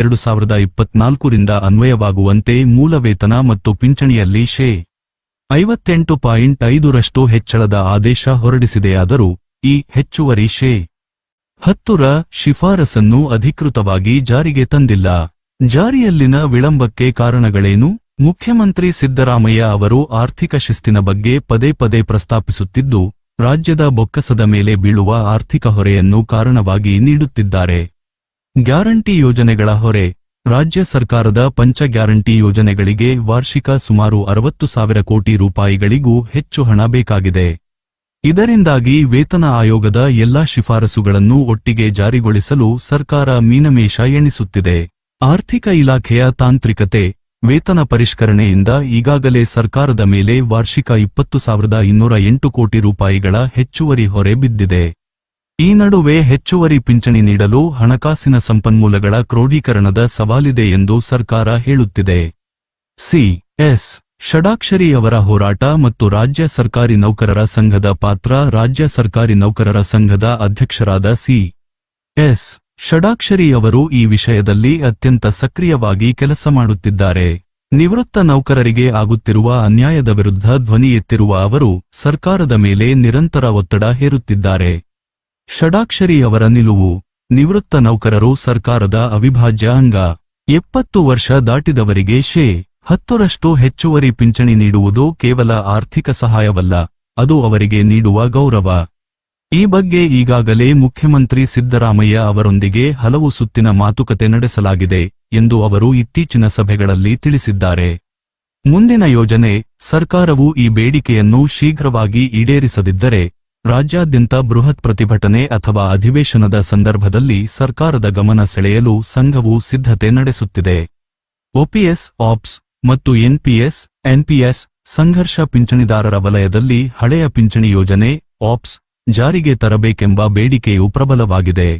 2024ರಿಂದ ಅನ್ವಯವಾಗುವಂತೆ ಮೂಲ ವೇತನ ಮತ್ತು ಪಿಂಚಣಿಯಲ್ಲಿ ಶೇ. 58.5ರಷ್ಟು ಹೆಚ್ಚಳದ ಆದೇಶ ಹೊರಡಿಸಿದೆಯಾದರೂ ಈ ಹೆಚ್ಚುವರಿ ಶೇ. 10ರ ಶಿಫಾರಸನ್ನು ಅಧಿಕೃತವಾಗಿ ಜಾರಿಗೆ ತಂದಿಲ್ಲ. ಜಾರಿಯಲ್ಲಿನ ವಿಳಂಬಕ್ಕೆ ಕಾರಣಗಳೇನು? ಮುಖ್ಯಮಂತ್ರಿ ಸಿದ್ದರಾಮಯ್ಯ ಅವರು ಆರ್ಥಿಕ ಶಿಸ್ತಿನ ಬಗ್ಗೆ ಪದೇ ಪದೇ ಪ್ರಸ್ತಾಪಿಸುತ್ತಿದ್ದು, ರಾಜ್ಯದ ಬೊಕ್ಕಸದ ಮೇಲೆ ಬೀಳುವ ಆರ್ಥಿಕ ಹೊರೆಯನ್ನು ಕಾರಣವಾಗಿ ನೀಡುತ್ತಿದ್ದಾರೆ. ಗ್ಯಾರಂಟಿ ಯೋಜನೆಗಳ ಹೊರೆ. ರಾಜ್ಯ ಸರ್ಕಾರದ ಪಂಚ ಗ್ಯಾರಂಟಿ ಯೋಜನೆಗಳಿಗೆ ವಾರ್ಷಿಕ ಸುಮಾರು 60,000 ಕೋಟಿ ರೂಪಾಯಿಗಳಿಗೂ ಹೆಚ್ಚು ಹಣ ಬೇಕಾಗಿದೆ. ಇದರಿಂದಾಗಿ ವೇತನ ಆಯೋಗದ ಎಲ್ಲಾ ಶಿಫಾರಸುಗಳನ್ನು ಒಟ್ಟಿಗೆ ಜಾರಿಗೊಳಿಸಲು ಸರ್ಕಾರ ಮೀನಮೇಷ ಎಣಿಸುತ್ತಿದೆ. ಆರ್ಥಿಕ ಇಲಾಖೆಯ ತಾಂತ್ರಿಕತೆ. ವೇತನ ಪರಿಷ್ಕರಣೆಯಿಂದ ಈಗಾಗಲೇ ಸರ್ಕಾರದ ಮೇಲೆ ವಾರ್ಷಿಕ 20,208 ಕೋಟಿ ರೂಪಾಯಿಗಳ ಹೆಚ್ಚುವರಿ ಹೊರೆ ಬಿದ್ದಿದೆ. ಈ ನಡುವೆ ಹೆಚ್ಚುವರಿ ಪಿಂಚಣಿ ನೀಡಲು ಹಣಕಾಸಿನ ಸಂಪನ್ಮೂಲಗಳ ಕ್ರೋಢೀಕರಣದ ಸವಾಲಿದೆ ಎಂದು ಸರ್ಕಾರ ಹೇಳುತ್ತಿದೆ. ಸಿ.ಎಸ್. ಷಡಾಕ್ಷರಿ ಅವರ ಹೋರಾಟ ಮತ್ತು ರಾಜ್ಯ ಸರ್ಕಾರಿ ನೌಕರರ ಸಂಘದ ಪಾತ್ರ. ರಾಜ್ಯ ಸರ್ಕಾರಿ ನೌಕರರ ಸಂಘದ ಅಧ್ಯಕ್ಷರಾದ ಸಿ.ಎಸ್. ಷಡಾಕ್ಷರಿ ಅವರು ಈ ವಿಷಯದಲ್ಲಿ ಅತ್ಯಂತ ಸಕ್ರಿಯವಾಗಿ ಕೆಲಸ ಮಾಡುತ್ತಿದ್ದಾರೆ. ನಿವೃತ್ತ ನೌಕರರಿಗೆ ಆಗುತ್ತಿರುವ ಅನ್ಯಾಯದ ವಿರುದ್ಧ ಧ್ವನಿ ಎತ್ತಿರುವ ಅವರು ಸರ್ಕಾರದ ಮೇಲೆ ನಿರಂತರ ಒತ್ತಡ ಹೇರುತ್ತಿದ್ದಾರೆ. ಷಡಾಕ್ಷರಿ ಅವರ ನಿಲುವು. ನಿವೃತ್ತ ನೌಕರರು ಸರ್ಕಾರದ ಅವಿಭಾಜ್ಯ ಅಂಗ. 70 ವರ್ಷ ದಾಟಿದವರಿಗೆ ಶೇ. 10ರಷ್ಟು ಹೆಚ್ಚುವರಿ ಪಿಂಚಣಿ ನೀಡುವುದು ಕೇವಲ ಆರ್ಥಿಕ ಸಹಾಯವಲ್ಲ, ಅದು ಅವರಿಗೆ ನೀಡುವ ಗೌರವ. ಈ ಬಗ್ಗೆ ಈಗಾಗಲೇ ಮುಖ್ಯಮಂತ್ರಿ ಸಿದ್ದರಾಮಯ್ಯ ಅವರೊಂದಿಗೆ ಹಲವು ಸುತ್ತಿನ ಮಾತುಕತೆ ನಡೆಸಲಾಗಿದೆ ಎಂದು ಅವರು ಇತ್ತೀಚಿನ ಸಭೆಗಳಲ್ಲಿ ತಿಳಿಸಿದ್ದಾರೆ. ಮುಂದಿನ ಯೋಜನೆ. ಸರ್ಕಾರವು ಈ ಬೇಡಿಕೆಯನ್ನು ಶೀಘ್ರವಾಗಿ ಈಡೇರಿಸದಿದ್ದರೆ ರಾಜ್ಯಾದ್ಯಂತ ಬೃಹತ್ ಪ್ರತಿಭಟನೆ ಅಥವಾ ಅಧಿವೇಶನದ ಸಂದರ್ಭದಲ್ಲಿ ಸರ್ಕಾರದ ಗಮನ ಸೆಳೆಯಲು ಸಂಘವು ಸಿದ್ಧತೆ ನಡೆಸುತ್ತಿದೆ. ಒಪಿಎಸ್, ಆಪ್ಸ್ ಮತ್ತು ಎನ್ಪಿಎಸ್ ಸಂಘರ್ಷ. ಪಿಂಚಣಿದಾರರ ವಲಯದಲ್ಲಿ ಹಳೆಯ ಪಿಂಚಣಿ ಯೋಜನೆ ಆಪ್ಸ್ ಜಾರಿಗೆ ತರಬೇಕೆಂಬ ಬೇಡಿಕೆಯು ಪ್ರಬಲವಾಗಿದೆ.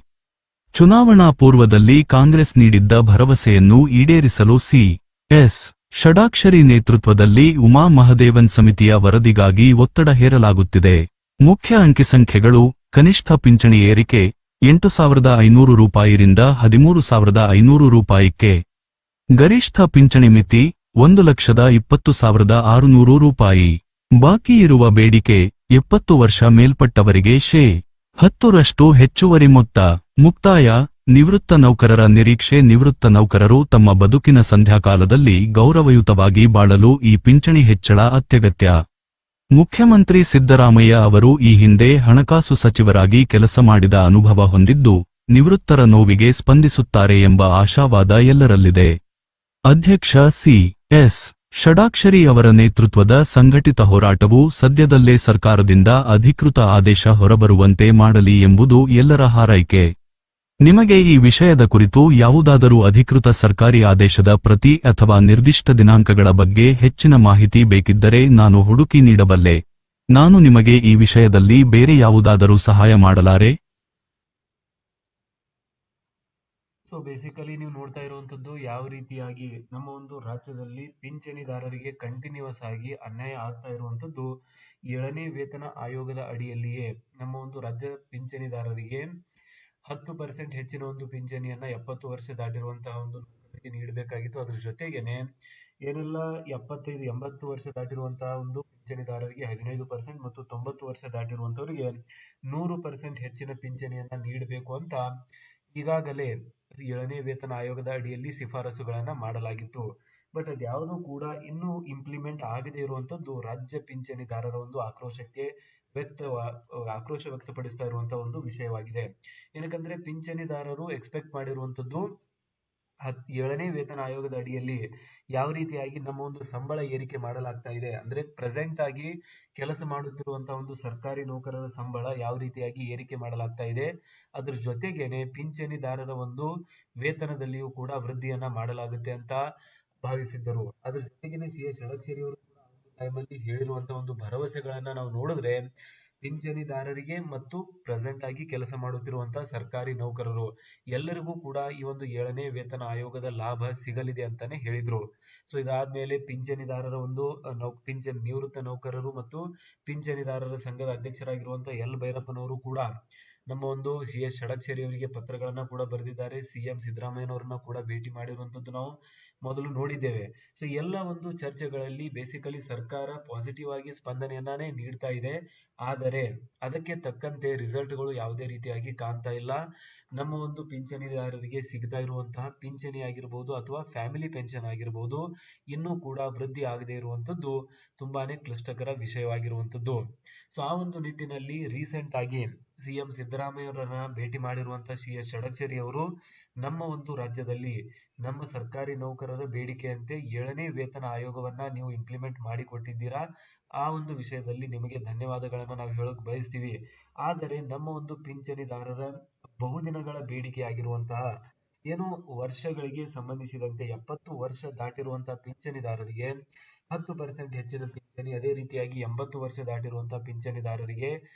ಚುನಾವಣಾ ಪೂರ್ವದಲ್ಲಿ ಕಾಂಗ್ರೆಸ್ ನೀಡಿದ್ದ ಭರವಸೆಯನ್ನು ಈಡೇರಿಸಲು ಸಿ.ಎಸ್. ಷಡಾಕ್ಷರಿ ನೇತೃತ್ವದಲ್ಲಿ ಉಮಾ ಮಹದೇವನ್ ಸಮಿತಿಯ ವರದಿಗಾಗಿ ಒತ್ತಡ ಹೇರಲಾಗುತ್ತಿದೆ. ಮುಖ್ಯ ಅಂಕಿಸಂಖ್ಯೆಗಳು. ಕನಿಷ್ಠ ಪಿಂಚಣಿ ಏರಿಕೆ 8,500 ರೂಪಾಯಿರಿಂದ 13,500 ರೂಪಾಯಿಗೆ. ಗರಿಷ್ಠ ಪಿಂಚಣಿ ಮಿತಿ 1,20,600 ರೂಪಾಯಿ. ಬಾಕಿ ಇರುವ ಬೇಡಿಕೆ 70 ವರ್ಷ ಮೇಲ್ಪಟ್ಟವರಿಗೆ ಶೇ. 10ರಷ್ಟು ಹೆಚ್ಚುವರಿ ಮೊತ್ತ. ಮುಕ್ತಾಯ. ನಿವೃತ್ತ ನೌಕರರ ನಿರೀಕ್ಷೆ. ನಿವೃತ್ತ ನೌಕರರು ತಮ್ಮ ಬದುಕಿನ ಸಂಧ್ಯಾಕಾಲದಲ್ಲಿ ಗೌರವಯುತವಾಗಿ ಬಾಳಲು ಈ ಪಿಂಚಣಿ ಹೆಚ್ಚಳ ಅತ್ಯಗತ್ಯ. ಮುಖ್ಯಮಂತ್ರಿ ಸಿದ್ದರಾಮಯ್ಯ ಅವರು ಈ ಹಿಂದೆ ಹಣಕಾಸು ಸಚಿವರಾಗಿ ಕೆಲಸ ಮಾಡಿದ ಅನುಭವ ಹೊಂದಿದ್ದು, ನಿವೃತ್ತರ ನೋವಿಗೆ ಸ್ಪಂದಿಸುತ್ತಾರೆ ಎಂಬ ಆಶಾವಾದ ಎಲ್ಲರಲ್ಲಿದೆ. ಅಧ್ಯಕ್ಷ ಸಿ.ಎಸ್. ಷಡಾಕ್ಷರಿ ಅವರ ನೇತೃತ್ವದ ಸಂಘಟಿತ ಹೋರಾಟವು ಸದ್ಯದಲ್ಲೇ ಸರ್ಕಾರದಿಂದ ಅಧಿಕೃತ ಆದೇಶ ಹೊರಬರುವಂತೆ ಮಾಡಲಿ ಎಂಬುದು ಎಲ್ಲರ ಹಾರೈಕೆ. ನಿಮಗೆ ಈ ವಿಷಯದ ಕುರಿತು ಯಾವುದಾದರೂ ಅಧಿಕೃತ ಸರ್ಕಾರಿ ಆದೇಶದ ಪ್ರತಿ ಅಥವಾ ನಿರ್ದಿಷ್ಟ ದಿನಾಂಕಗಳ ಬಗ್ಗೆ ಹೆಚ್ಚಿನ ಮಾಹಿತಿ ಬೇಕಿದ್ದರೆ ನಾನು ಹುಡುಕಿ ನೀಡಬಲ್ಲೆ. ನಾನು ನಿಮಗೆ ಈ ವಿಷಯದಲ್ಲಿ ಬೇರೆ ಯಾವುದಾದರೂ ಸಹಾಯ ಮಾಡಲಾರೆ? ಸೊ ಬೇಸಿಕಲಿ ನೀವು ನೋಡ್ತಾ ಇರುವಂತದ್ದು ಯಾವ ರೀತಿಯಾಗಿ ನಮ್ಮ ಒಂದು ರಾಜ್ಯದಲ್ಲಿ ಪಿಂಚಣಿದಾರರಿಗೆ ಕಂಟಿನ್ಯೂಸ್ ಆಗಿ ಅನ್ಯಾಯ ಆಗ್ತಾ ಇರುವಂತದ್ದು. 7ನೇ ವೇತನ ಆಯೋಗದ ಅಡಿಯಲ್ಲಿಯೇ ನಮ್ಮ ಒಂದು ರಾಜ್ಯ ಪಿಂಚಣಿದಾರರಿಗೆ 10% ಹೆಚ್ಚಿನ ಒಂದು ಪಿಂಚಣಿಯನ್ನ 70 ವರ್ಷ ದಾಟಿರುವಂತಹ ಒಂದು ನೀಡಬೇಕಾಗಿತ್ತು. ಅದ್ರ ಜೊತೆಗೇನೆ ಏನೆಲ್ಲ 75-80 ವರ್ಷ ದಾಟಿರುವಂತಹ ಒಂದು ಪಿಂಚಣಿದಾರರಿಗೆ 15% ಮತ್ತು 90 ವರ್ಷ ದಾಟಿರುವಂತವರಿಗೆ 100% ಹೆಚ್ಚಿನ ಪಿಂಚಣಿಯನ್ನ ನೀಡಬೇಕು ಅಂತ ಈಗಾಗಲೇ 7ನೇ ವೇತನ ಆಯೋಗದ ಅಡಿಯಲ್ಲಿ ಶಿಫಾರಸುಗಳನ್ನ ಮಾಡಲಾಗಿತ್ತು. ಬಟ್ ಅದ್ಯಾವುದೂ ಕೂಡ ಇನ್ನೂ ಇಂಪ್ಲಿಮೆಂಟ್ ಆಗದೇ ಇರುವಂತದ್ದು ರಾಜ್ಯ ಪಿಂಚಣಿದಾರರ ಒಂದು ಆಕ್ರೋಶ ವ್ಯಕ್ತಪಡಿಸ್ತಾ ಇರುವಂತಹ ಒಂದು ವಿಷಯವಾಗಿದೆ. ಏನಕ್ಕಂದ್ರೆ ಪಿಂಚಣಿದಾರರು ಎಕ್ಸ್ಪೆಕ್ಟ್ ಮಾಡಿರುವಂತದ್ದು 7ನೇ ವೇತನ ಆಯೋಗದ ಅಡಿಯಲ್ಲಿ ಯಾವ ರೀತಿಯಾಗಿ ನಮ್ಮ ಒಂದು ಸಂಬಳ ಏರಿಕೆ ಮಾಡಲಾಗ್ತಾ ಇದೆ, ಅಂದ್ರೆ ಪ್ರೆಸೆಂಟ್ ಆಗಿ ಕೆಲಸ ಮಾಡುತ್ತಿರುವಂತಹ ಒಂದು ಸರ್ಕಾರಿ ನೌಕರರ ಸಂಬಳ ಯಾವ ರೀತಿಯಾಗಿ ಏರಿಕೆ ಮಾಡಲಾಗ್ತಾ ಇದೆ, ಅದ್ರ ಜೊತೆಗೇನೆ ಪಿಂಚಣಿದಾರರ ಒಂದು ವೇತನದಲ್ಲಿಯೂ ಕೂಡ ವೃದ್ಧಿಯನ್ನ ಮಾಡಲಾಗುತ್ತೆ ಅಂತ ಭಾವಿಸಿದ್ದರು. ಅದ್ರ ಜೊತೆಗೇನೆ ಸಿ.ಎಸ್. ಷಡಕ್ಷರಿ ಅವರು ಕೂಡ ಟೈಮಲ್ಲಿ ಹೇಳಿರುವಂತಹ ಒಂದು ಭರವಸೆಗಳನ್ನ ನಾವು ನೋಡಿದ್ರೆ ಪಿಂಚಣಿದಾರರಿಗೆ ಮತ್ತು ಪ್ರೆಸೆಂಟ್ ಆಗಿ ಕೆಲಸ ಮಾಡುತ್ತಿರುವಂತಹ ಸರ್ಕಾರಿ ನೌಕರರು ಎಲ್ಲರಿಗೂ ಕೂಡ ಈ ಒಂದು 7ನೇ ವೇತನ ಆಯೋಗದ ಲಾಭ ಸಿಗಲಿದೆ ಅಂತಾನೆ ಹೇಳಿದ್ರು. ಸೊ ಇದಾದ್ಮೇಲೆ ಪಿಂಚಣಿದಾರರ ಒಂದು ನಿವೃತ್ತ ನೌಕರರು ಮತ್ತು ಪಿಂಚಣಿದಾರರ ಸಂಘದ ಅಧ್ಯಕ್ಷರಾಗಿರುವಂತಹ ಎಲ್ ಭೈರಪ್ಪನವರು ಕೂಡ ನಮ್ಮ ಒಂದು CS ಷಡಕ್ಷರಿ ಅವರಿಗೆ ಪತ್ರಗಳನ್ನ ಕೂಡ ಬರೆದಿದ್ದಾರೆ. CM ಸಿದ್ದರಾಮಯ್ಯನವರನ್ನ ಕೂಡ ಭೇಟಿ ಮಾಡಿರುವಂತದ್ದು ನಾವು ಮೊದಲು ನೋಡಿದ್ದೇವೆ. ಸೊ ಎಲ್ಲ ಒಂದು ಚರ್ಚೆಗಳಲ್ಲಿ ಬೇಸಿಕಲಿ ಸರ್ಕಾರ ಪಾಸಿಟಿವ್ ಆಗಿ ಸ್ಪಂದನೆಯನ್ನೇ ನೀಡ್ತಾ ಇದೆ. ಆದರೆ ಅದಕ್ಕೆ ತಕ್ಕಂತೆ ರಿಸಲ್ಟ್ಗಳು ಯಾವುದೇ ರೀತಿಯಾಗಿ ಕಾಣ್ತಾ ಇಲ್ಲ. ನಮ್ಮ ಒಂದು ಪಿಂಚಣಿದಾರರಿಗೆ ಸಿಗ್ತಾ ಇರುವಂತಹ ಪಿಂಚಣಿ ಆಗಿರ್ಬೋದು ಅಥವಾ ಫ್ಯಾಮಿಲಿ ಪೆನ್ಷನ್ ಆಗಿರ್ಬೋದು ಇನ್ನೂ ಕೂಡ ವೃದ್ಧಿ ಆಗದೆ ಇರುವಂತದ್ದು ತುಂಬಾನೇ ಕ್ಲಿಷ್ಟಕರ ವಿಷಯವಾಗಿರುವಂತದ್ದು. ಸೊ ಆ ಒಂದು ನಿಟ್ಟಿನಲ್ಲಿ ರೀಸೆಂಟ್ ಆಗಿ CM ಸಿದ್ದರಾಮಯ್ಯ ಅವರನ್ನ ಭೇಟಿ ಮಾಡಿರುವಂತಹ CS ಷಡಕ್ಷರಿ ಅವರು ನಮ್ಮ ಒಂದು ರಾಜ್ಯದಲ್ಲಿ ನಮ್ಮ ಸರ್ಕಾರಿ ನೌಕರರ ಬೇಡಿಕೆಯಂತೆ 7ನೇ ವೇತನ ಆಯೋಗವನ್ನ ನೀವು ಇಂಪ್ಲಿಮೆಂಟ್ ಮಾಡಿಕೊಟ್ಟಿದ್ದೀರಾ. ಆ ಒಂದು ವಿಷಯದಲ್ಲಿ ನಿಮಗೆ ಧನ್ಯವಾದಗಳನ್ನ ನಾವು ಹೇಳಕ್ ಬಯಸ್ತೀವಿ. ಆದರೆ ನಮ್ಮ ಒಂದು ಪಿಂಚಣಿದಾರರ ಬಹುದಿನಗಳ ಬೇಡಿಕೆಯಾಗಿರುವಂತಹ ಏನು ವರ್ಷಗಳಿಗೆ ಸಂಬಂಧಿಸಿದಂತೆ 70 ವರ್ಷ ದಾಟಿರುವಂತಹ ಪಿಂಚಣಿದಾರರಿಗೆ 10% ಹೆಚ್ಚಿನ ಪಿಂಚಣಿ, ಅದೇ ರೀತಿಯಾಗಿ 80 ವರ್ಷ ದಾಟಿರುವಂತಹ ಪಿಂಚಣಿದಾರರಿಗೆ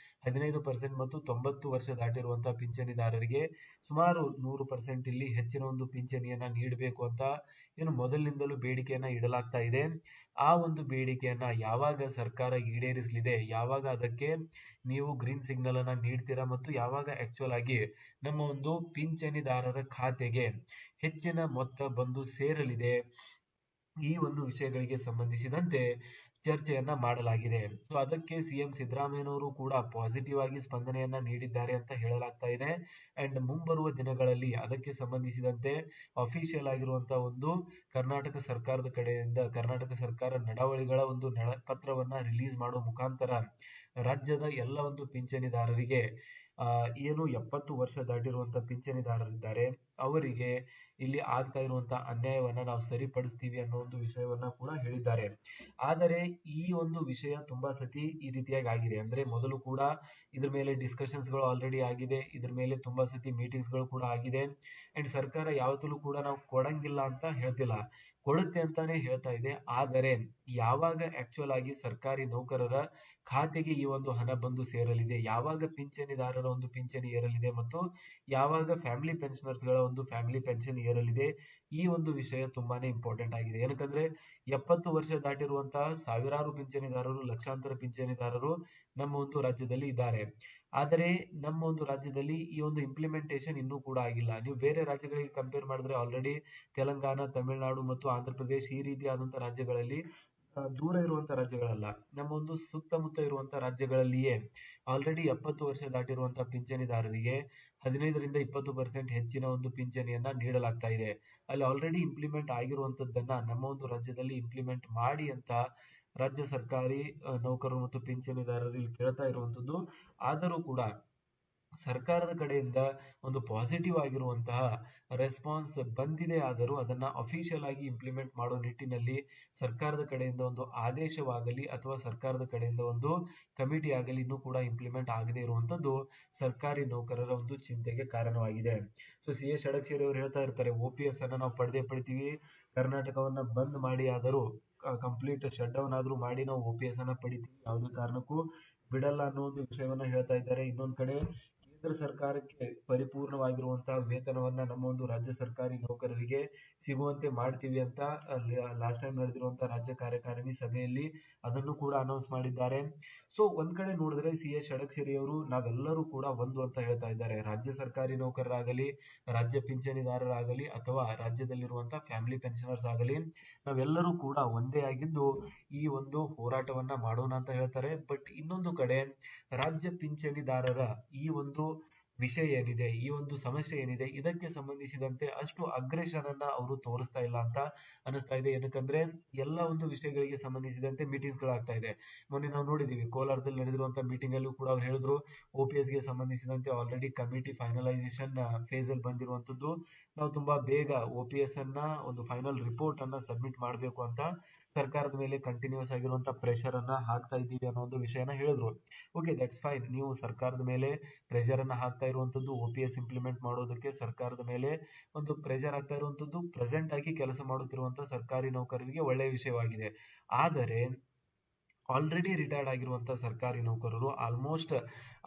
15% ಮತ್ತು 90 ವರ್ಷ ದಾಟಿರುವಂತಹ ಪಿಂಚಣಿದಾರರಿಗೆ ಸುಮಾರು 100% ಇಲ್ಲಿ ಹೆಚ್ಚಿನ ಒಂದು ಪಿಂಚಣಿಯನ್ನ ನೀಡಬೇಕು ಅಂತ ಏನು ಮೊದಲಿನಿಂದಲೂ ಬೇಡಿಕೆಯನ್ನ ಇಡಲಾಗ್ತಾ ಇದೆ. ಆ ಒಂದು ಬೇಡಿಕೆಯನ್ನ ಯಾವಾಗ ಸರ್ಕಾರ ಈಡೇರಿಸಲಿದೆ, ಯಾವಾಗ ಅದಕ್ಕೆ ನೀವು ಗ್ರೀನ್ ಸಿಗ್ನಲ್ ಅನ್ನ ನೀಡ್ತೀರಾ ಮತ್ತು ಯಾವಾಗ ಆಕ್ಚುಲ್ ಆಗಿ ನಮ್ಮ ಒಂದು ಪಿಂಚಣಿದಾರರ ಖಾತೆಗೆ ಹೆಚ್ಚಿನ ಮೊತ್ತ ಬಂದು ಸೇರಲಿದೆ, ಈ ಒಂದು ವಿಷಯಗಳಿಗೆ ಸಂಬಂಧಿಸಿದಂತೆ ಚರ್ಚೆಯನ್ನ ಮಾಡಲಾಗಿದೆ. ಸೊ ಅದಕ್ಕೆ CM ಸಿದ್ದರಾಮಯ್ಯನವರು ಕೂಡ ಪಾಸಿಟಿವ್ ಆಗಿ ಸ್ಪಂದನೆಯನ್ನ ನೀಡಿದ್ದಾರೆ ಅಂತ ಹೇಳಲಾಗ್ತಾ ಇದೆ. ಅಂಡ್ ಮುಂಬರುವ ದಿನಗಳಲ್ಲಿ ಅದಕ್ಕೆ ಸಂಬಂಧಿಸಿದಂತೆ ಅಫಿಷಿಯಲ್ ಆಗಿರುವಂತಹ ಒಂದು ಕರ್ನಾಟಕ ಸರ್ಕಾರದ ಕಡೆಯಿಂದ ಕರ್ನಾಟಕ ಸರ್ಕಾರ ನಡವಳಿಗಳ ಒಂದು ಪತ್ರವನ್ನ ರಿಲೀಸ್ ಮಾಡುವ ಮುಖಾಂತರ ರಾಜ್ಯದ ಎಲ್ಲ ಒಂದು ಪಿಂಚಣಿದಾರರಿಗೆ ಏನು 70 ವರ್ಷ ದಾಟಿರುವಂತಹ ಪಿಂಚಣಿದಾರರಿದ್ದಾರೆ ಅವರಿಗೆ ಇಲ್ಲಿ ಆಗ್ತಾ ಇರುವಂತಹ ಅನ್ಯಾಯವನ್ನ ನಾವು ಸರಿಪಡಿಸ್ತೀವಿ ಅನ್ನೋ ಒಂದು ವಿಷಯವನ್ನ ಕೂಡ ಹೇಳಿದ್ದಾರೆ. ಆದರೆ ಈ ಒಂದು ವಿಷಯ ತುಂಬಾ ಸತಿ ಈ ರೀತಿಯಾಗಿ ಆಗಿದೆ. ಅಂದ್ರೆ ಮೊದಲು ಕೂಡ ಇದ್ರ ಮೇಲೆ ಡಿಸ್ಕಷನ್ಸ್ ಗಳು ಆಲ್ರೆಡಿ ಆಗಿದೆ, ಇದ್ರ ಮೇಲೆ ತುಂಬಾ ಸತಿ ಮೀಟಿಂಗ್ಸ್ ಗಳು ಕೂಡ ಆಗಿದೆ. ಅಂಡ್ ಸರ್ಕಾರ ಯಾವತ್ತೂ ಕೂಡ ನಾವು ಕೊಡಂಗಿಲ್ಲ ಅಂತ ಹೇಳ್ತಿಲ್ಲ, ಕೊಡುತ್ತೆ ಅಂತಾನೆ ಹೇಳ್ತಾ ಇದೆ. ಆದರೆ ಯಾವಾಗ ಆಕ್ಚುಲ್ ಆಗಿ ಸರ್ಕಾರಿ ನೌಕರರ ಖಾತೆಗೆ ಈ ಒಂದು ಹಣ ಬಂದು ಸೇರಲಿದೆ, ಯಾವಾಗ ಪಿಂಚಣಿದಾರರ ಒಂದು ಪಿಂಚಣಿ ಏರಲಿದೆ ಮತ್ತು ಯಾವಾಗ ಫ್ಯಾಮಿಲಿ ಪೆನ್ಷನರ್ಸ್ ಗಳ ಒಂದು ಫ್ಯಾಮಿಲಿ ಪೆನ್ಷನ್ ಏರಲಿದೆ, ಈ ಒಂದು ವಿಷಯ ತುಂಬಾನೇ ಇಂಪಾರ್ಟೆಂಟ್ ಆಗಿದೆ. ಏನಕ್ಕಂದ್ರೆ 70 ವರ್ಷ ದಾಟಿರುವಂತಹ ಸಾವಿರಾರು ಪಿಂಚಣಿದಾರರು, ಲಕ್ಷಾಂತರ ಪಿಂಚಣಿದಾರರು ನಮ್ಮ ಒಂದು ರಾಜ್ಯದಲ್ಲಿ ಇದ್ದಾರೆ. ಆದರೆ ನಮ್ಮ ಒಂದು ರಾಜ್ಯದಲ್ಲಿ ಈ ಒಂದು ಇಂಪ್ಲಿಮೆಂಟೇಷನ್ ಇನ್ನೂ ಕೂಡ ಆಗಿಲ್ಲ. ನೀವು ಬೇರೆ ರಾಜ್ಯಗಳಿಗೆ ಕಂಪೇರ್ ಮಾಡಿದ್ರೆ ಆಲ್ರೆಡಿ ತೆಲಂಗಾಣ, ತಮಿಳುನಾಡು ಮತ್ತು ಆಂಧ್ರ ಪ್ರದೇಶ್ ಈ ರೀತಿಯಾದಂತಹ ರಾಜ್ಯಗಳಲ್ಲಿ ದೂರ ಇರುವಂತಹ ರಾಜ್ಯಗಳಲ್ಲ, ನಮ್ಮ ಒಂದು ಸುತ್ತಮುತ್ತ ಇರುವಂತಹ ರಾಜ್ಯಗಳಲ್ಲಿಯೇ ಆಲ್ರೆಡಿ 70 ವರ್ಷ ದಾಟಿರುವಂತಹ ಪಿಂಚಣಿದಾರರಿಗೆ 15ರಿಂದ 20% ಹೆಚ್ಚಿನ ಒಂದು ಪಿಂಚಣಿಯನ್ನ ನೀಡಲಾಗ್ತಾ ಇದೆ. ಅಲ್ಲಿ ಆಲ್ರೆಡಿ ಇಂಪ್ಲಿಮೆಂಟ್ ಆಗಿರುವಂತದ್ದನ್ನ ನಮ್ಮ ಒಂದು ರಾಜ್ಯದಲ್ಲಿ ಇಂಪ್ಲಿಮೆಂಟ್ ಮಾಡಿ ಅಂತ ರಾಜ್ಯ ಸರ್ಕಾರಿ ನೌಕರರು ಮತ್ತು ಪಿಂಚಣಿದಾರರು ಇಲ್ಲಿ ಕೇಳ್ತಾ ಇರುವಂತದ್ದು. ಆದರೂ ಕೂಡ ಸರ್ಕಾರದ ಕಡೆಯಿಂದ ಒಂದು ಪಾಸಿಟಿವ್ ಆಗಿರುವಂತಹ ರೆಸ್ಪಾನ್ಸ್ ಬಂದಿದೆ. ಆದರೂ ಅದನ್ನ ಅಫಿಷಿಯಲ್ ಆಗಿ ಇಂಪ್ಲಿಮೆಂಟ್ ಮಾಡೋ ನಿಟ್ಟಿನಲ್ಲಿ ಸರ್ಕಾರದ ಕಡೆಯಿಂದ ಒಂದು ಆದೇಶವಾಗಲಿ ಅಥವಾ ಸರ್ಕಾರದ ಕಡೆಯಿಂದ ಒಂದು ಕಮಿಟಿ ಆಗಲಿ ಇನ್ನೂ ಕೂಡ ಇಂಪ್ಲಿಮೆಂಟ್ ಆಗದೆ ಇರುವಂತದ್ದು ಸರ್ಕಾರಿ ನೌಕರರ ಒಂದು ಚಿಂತೆಗೆ ಕಾರಣವಾಗಿದೆ. ಸೊ CS ಷಡಕ್ಷರಿ ಅವರು ಹೇಳ್ತಾ ಇರ್ತಾರೆ, OPS ಅನ್ನ ನಾವು ಪಡೆದೇ ಪಡಿತೀವಿ, ಕರ್ನಾಟಕವನ್ನ ಬಂದ್ ಮಾಡಿ ಆದರೂ ಕಂಪ್ಲೀಟ್ ಶಟ್ ಡೌನ್ ಆದ್ರೂ ಮಾಡಿ ನಾವು OPS ಅನ್ನ ಪಡಿತೀವಿ, ಯಾವುದೇ ಕಾರಣಕ್ಕೂ ಬಿಡಲ್ಲ ಅನ್ನೋ ಒಂದು ವಿಷಯವನ್ನ ಹೇಳ್ತಾ ಇದ್ದಾರೆ. ಇನ್ನೊಂದ್ ಕಡೆ ಕೇಂದ್ರ ಸರ್ಕಾರಕ್ಕೆ ಪರಿಪೂರ್ಣವಾಗಿರುವಂತಹ ವೇತನವನ್ನ ನಮ್ಮ ಒಂದು ರಾಜ್ಯ ಸರ್ಕಾರಿ ನೌಕರರಿಗೆ ಸಿಗುವಂತೆ ಮಾಡ್ತೀವಿ ಅಂತ ಲಾಸ್ಟ್ ಟೈಮ್ ನಡೆದಿರುವಂತಹ ರಾಜ್ಯ ಕಾರ್ಯಕಾರಿಣಿ ಸಭೆಯಲ್ಲಿ ಅದನ್ನು ಕೂಡ ಅನೌನ್ಸ್ ಮಾಡಿದ್ದಾರೆ. ಸೊ ಒಂದ್ ಕಡೆ ನೋಡಿದ್ರೆ CS ಷಡಕ್ಷರಿ ಅವರು ನಾವೆಲ್ಲರೂ ಕೂಡ ಒಂದು ಅಂತ ಹೇಳ್ತಾ ಇದ್ದಾರೆ. ರಾಜ್ಯ ಸರ್ಕಾರಿ ನೌಕರರಾಗಲಿ, ರಾಜ್ಯ ಪಿಂಚಣಿದಾರರಾಗಲಿ ಅಥವಾ ರಾಜ್ಯದಲ್ಲಿರುವಂತಹ ಫ್ಯಾಮಿಲಿ ಪೆನ್ಷನರ್ಸ್ ಆಗಲಿ, ನಾವೆಲ್ಲರೂ ಕೂಡ ಒಂದೇ ಆಗಿದ್ದು ಈ ಒಂದು ಹೋರಾಟವನ್ನ ಮಾಡೋಣ ಅಂತ ಹೇಳ್ತಾರೆ. ಬಟ್ ಇನ್ನೊಂದು ಕಡೆ ರಾಜ್ಯ ಪಿಂಚಣಿದಾರರ ಈ ಒಂದು ವಿಷಯ ಏನಿದೆ, ಈ ಒಂದು ಸಮಸ್ಯೆ ಏನಿದೆ, ಇದಕ್ಕೆ ಸಂಬಂಧಿಸಿದಂತೆ ಅಷ್ಟು ಅಗ್ರೆಷನ್ ಅನ್ನ ಅವರು ತೋರಿಸ್ತಾ ಇಲ್ಲ ಅಂತ ಅನಿಸ್ತಾ ಇದೆ. ಏನಕ್ಕಂದ್ರೆ ಎಲ್ಲ ಒಂದು ವಿಷಯಗಳಿಗೆ ಸಂಬಂಧಿಸಿದಂತೆ ಮೀಟಿಂಗ್ಸ್ ಗಳಾಗ್ತಾ ಇದೆ. ಮೊನ್ನೆ ನಾವು ನೋಡಿದೀವಿ ಕೋಲಾರದಲ್ಲಿ ನಡೆದಿರುವಂತಹ ಮೀಟಿಂಗ್ ಅಲ್ಲೂ ಕೂಡ ಅವ್ರು ಹೇಳಿದ್ರು OPS ಗೆ ಸಂಬಂಧಿಸಿದಂತೆ ಆಲ್ರೆಡಿ ಕಮಿಟಿ ಫೈನಲೈಸೇಷನ್ ಫೇಸ್ ಅಲ್ಲಿ ಬಂದಿರುವಂತದ್ದು, ನಾವು ತುಂಬಾ ಬೇಗ OPS ಅನ್ನ ಒಂದು ಫೈನಲ್ ರಿಪೋರ್ಟ್ ಅನ್ನ ಸಬ್ಮಿಟ್ ಮಾಡಬೇಕು ಅಂತ ಸರ್ಕಾರದ ಮೇಲೆ ಕಂಟಿನ್ಯೂಸ್ ಆಗಿರುವಂತಹ ಪ್ರೆಷರ್ ಅನ್ನ ಹಾಕ್ತಾ ಇದ್ದೀವಿ ಅನ್ನೋ ಒಂದು ವಿಷಯನ ಹೇಳಿದ್ರು. Okay, that's fine. ನೀವು ಸರ್ಕಾರದ ಮೇಲೆ ಪ್ರೆಷರ್ ಅನ್ನ ಹಾಕ್ತಾ ಇರುವಂತದ್ದು OPS ಇಂಪ್ಲಿಮೆಂಟ್ ಮಾಡೋದಕ್ಕೆ ಸರ್ಕಾರದ ಮೇಲೆ ಒಂದು ಪ್ರೆಷರ್ ಆಗ್ತಾ ಇರುವಂತದ್ದು ಪ್ರೆಸೆಂಟ್ ಆಗಿ ಕೆಲಸ ಮಾಡುತ್ತಿರುವಂತಹ ಸರ್ಕಾರಿ ನೌಕರರಿಗೆ ಒಳ್ಳೆಯ ವಿಷಯವಾಗಿದೆ. ಆದರೆ ಆಲ್ರೆಡಿ ರಿಟೈರ್ಡ್ ಆಗಿರುವಂತ ಸರ್ಕಾರಿ ನೌಕರರು ಆಲ್ಮೋಸ್ಟ್